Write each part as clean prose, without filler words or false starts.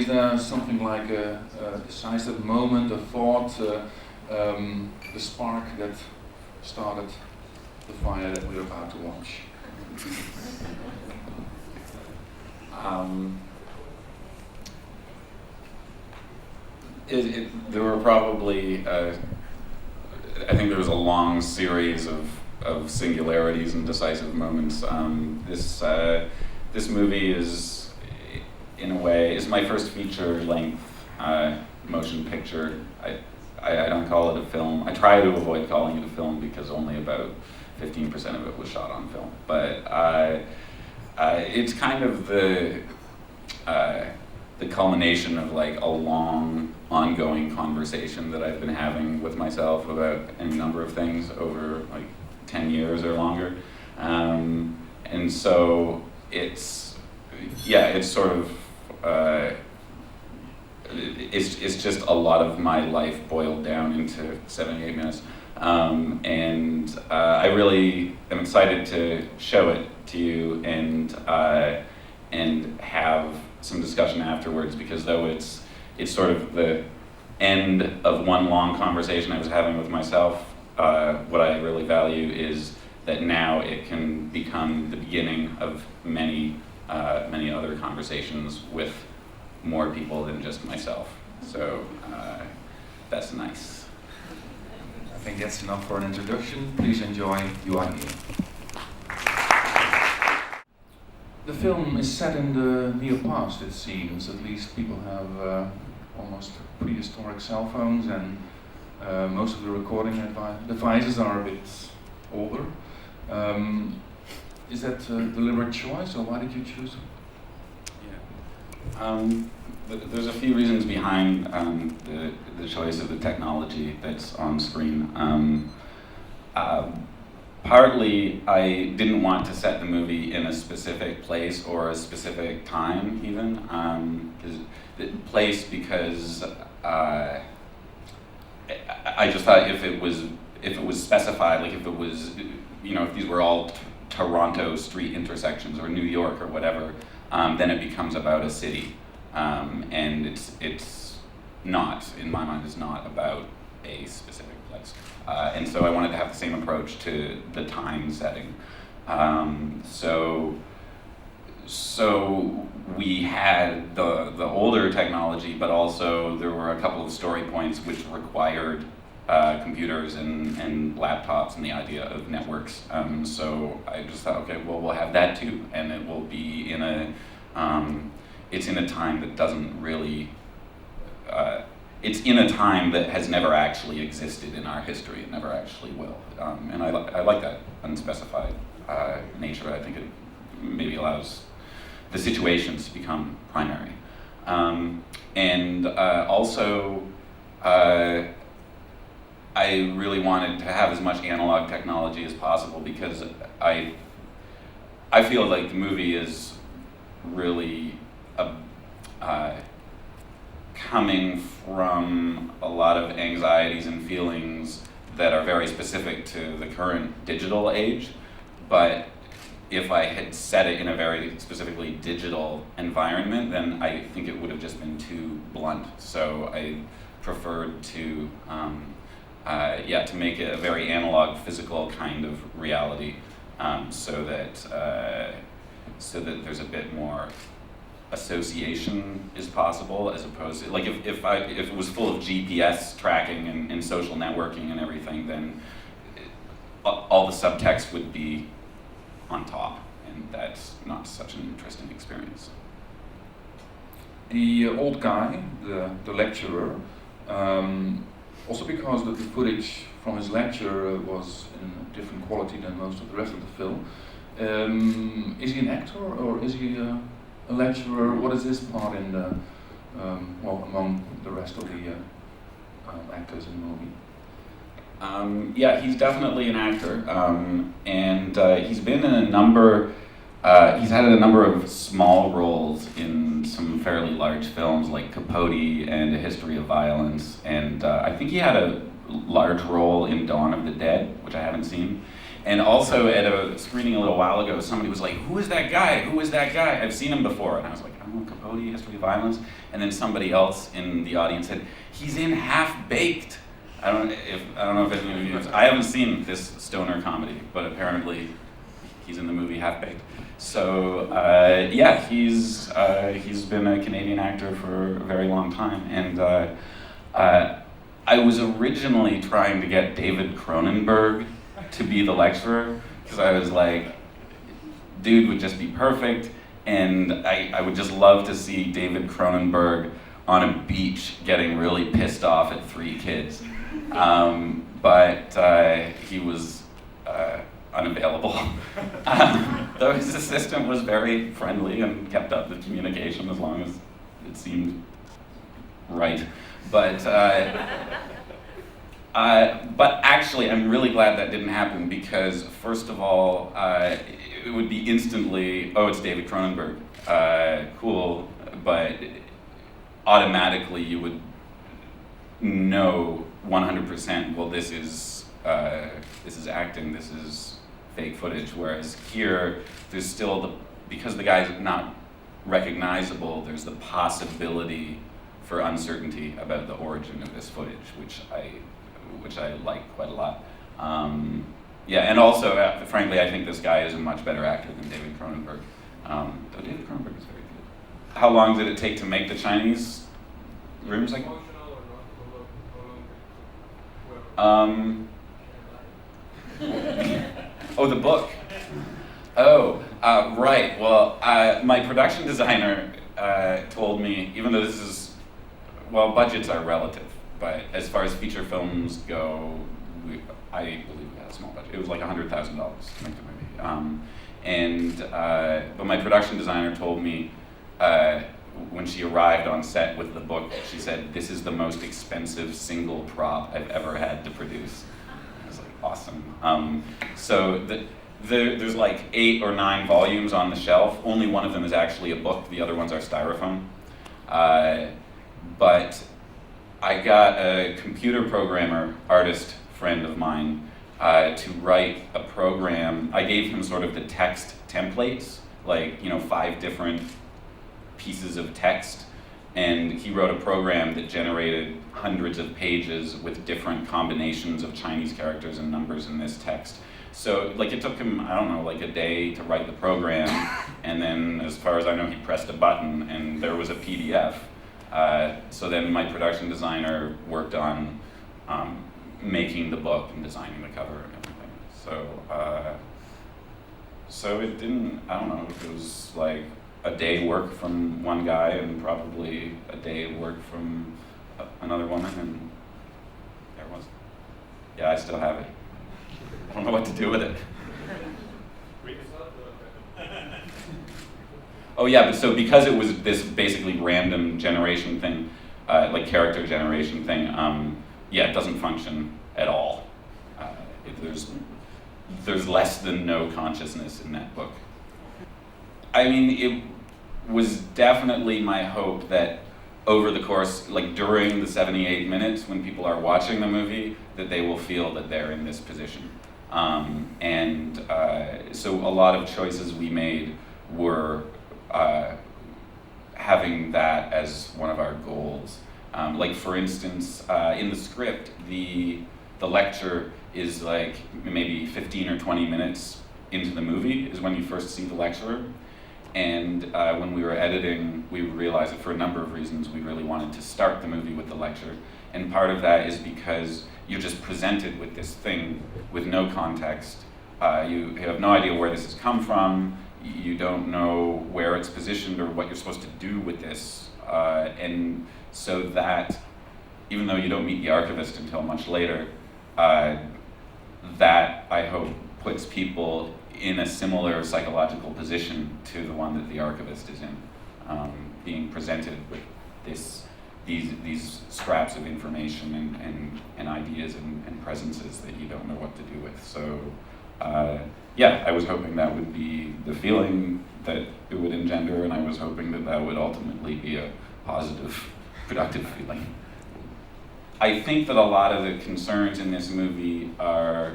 is there something like a decisive moment, a thought, the spark that started the fire that we're about to watch? There were probably, I think there was a long series of singularities and decisive moments. This movie is, in a way, is my first feature-length motion picture. I don't call it a film. I try to avoid calling it a film because only about 15% of it was shot on film. But it's kind of the culmination of like a long, ongoing conversation that I've been having with myself about any number of things over like 10 years or longer. And so it's sort of, it's just a lot of my life boiled down into 78 minutes. And I really am excited to show it to you and have some discussion afterwards, because though it's sort of the end of one long conversation I was having with myself, what I really value is that now it can become the beginning of many other conversations with more people than just myself. So that's nice. I think that's enough for an introduction. Please enjoy You Are Here. The film is set in the near past, it seems. At least people have almost prehistoric cell phones, and most of the recording devices are a bit older. Is that a deliberate choice, or why did you choose it? Yeah. There's a few reasons behind the choice of the technology that's on screen. Partly, I didn't want to set the movie in a specific place or a specific time, even. Because I just thought if it was specified, like if it was, if these were all Toronto street intersections or New York or whatever, then it becomes about a city, and it's not, in my mind, it's not about a specific place. And so I wanted to have the same approach to the time setting. So we had the older technology, but also there were a couple of story points which required computers and laptops and the idea of networks. So I just thought, okay, well, we'll have that too, and it will be it's in a time that doesn't really, it's in a time that has never actually existed in our history. It never actually will. And I like that unspecified nature. I think it maybe allows the situations to become primary. Also, I really wanted to have as much analog technology as possible, because I feel like the movie is really coming from a lot of anxieties and feelings that are very specific to the current digital age. But if I had set it in a very specifically digital environment, then I think it would have just been too blunt. So I preferred to make it a very analog, physical kind of reality, so that there's a bit more association is possible, as opposed to, like, if it was full of GPS tracking and social networking and everything, then all the subtext would be on top, and that's not such an interesting experience. The old guy, the lecturer, also because the footage from his lecture was in a different quality than most of the rest of the film, is he an actor or is he a lecturer? What is his part in the among the rest of the actors in the movie? He's definitely an actor, and he's been in a number. He's had a number of small roles in some fairly large films, like Capote and A History of Violence, and I think he had a large role in Dawn of the Dead, which I haven't seen. And also at a screening a little while ago, somebody was like, "Who is that guy? Who is that guy? I've seen him before." And I was like, "I don't know, Capote, History of Violence." And then somebody else in the audience said, "He's in Half-Baked." I don't know if any of you. I haven't seen this stoner comedy, but apparently he's in the movie Half-Baked. So yeah, he's been a Canadian actor for a very long time, and I was originally trying to get David Cronenberg to be the lecturer, because I was like, dude would just be perfect, and I would just love to see David Cronenberg on a beach getting really pissed off at 3 kids. But he was unavailable. Though his assistant was very friendly and kept up the communication as long as it seemed right. But actually, I'm really glad that didn't happen, because first of all, it would be instantly, oh, it's David Cronenberg, cool, but automatically you would know 100%, well, this is acting, this is fake footage, whereas here, there's still, because the guy's not recognizable, there's the possibility for uncertainty about the origin of this footage, which I like quite a lot. Yeah, and also, frankly, I think this guy is a much better actor than David Cronenberg. Though David Cronenberg is very good. How long did it take to make the Chinese rooms? Like, oh, the book. Oh, right. Well, my production designer told me, even though this is, well, budgets are relative, but as far as feature films go, I believe we had a small budget. It was like $100,000 to make the movie. But my production designer told me when she arrived on set with the book, she said, "This is the most expensive single prop I've ever had to produce." I was like, awesome. So there's like 8 or 9 volumes on the shelf. Only one of them is actually a book. The other ones are styrofoam. But I got a computer programmer, artist friend of mine, to write a program. I gave him sort of the text templates, like, 5 different pieces of text, and he wrote a program that generated hundreds of pages with different combinations of Chinese characters and numbers in this text. So, like, it took him, I don't know, like a day to write the program, and then, as far as I know, he pressed a button and there was a PDF. So then my production designer worked on making the book and designing the cover and everything. So it didn't, I don't know, it was like a day work from one guy and probably a day work from another woman, and there it was. Yeah, I still have it. I don't know what to do with it. Oh yeah, but so because it was this basically random generation thing, like character generation thing, yeah, it doesn't function at all. There's less than no consciousness in that book. I mean, it was definitely my hope that over the course, like during the 78 minutes when people are watching the movie, that they will feel that they're in this position. So a lot of choices we made were having that as one of our goals. Like for instance, in the script, the lecture is like maybe 15 or 20 minutes into the movie is when you first see the lecturer. And when we were editing, we realized that for a number of reasons we really wanted to start the movie with the lecture. And part of that is because you're just presented with this thing with no context. You have no idea where this has come from. You don't know where it's positioned or what you're supposed to do with this. And so that, even though you don't meet the archivist until much later, that I hope puts people in a similar psychological position to the one that the archivist is in, being presented with these scraps of information and ideas and presences that you don't know what to do with. So yeah, I was hoping that would be the feeling that it would engender, and I was hoping that that would ultimately be a positive, productive feeling. I think that a lot of the concerns in this movie are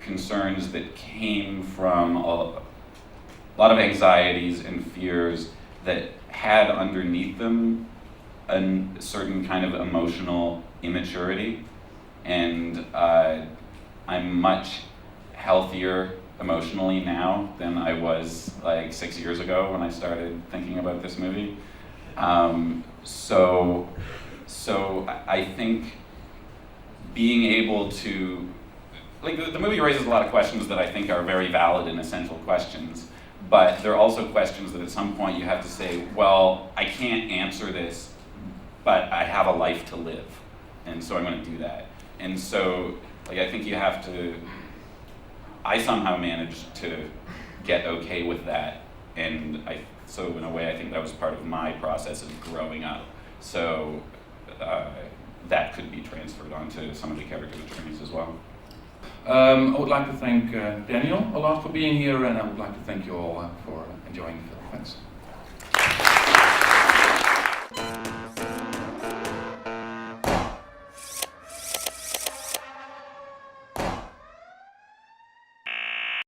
concerns that came from a lot of anxieties and fears that had underneath them a certain kind of emotional immaturity. And I'm much healthier emotionally now than I was like 6 years ago when I started thinking about this movie. So I think being able to, like the movie raises a lot of questions that I think are very valid and essential questions, but there are also questions that at some point you have to say, well, I can't answer this, but I have a life to live, and so I'm going to do that. And so, like, I think you have to, I somehow managed to get okay with that, and so in a way I think that was part of my process of growing up. So that could be transferred onto some of the characters' journeys as well. I would like to thank Daniel a lot for being here, and I would like to thank you all for enjoying the film. Thanks.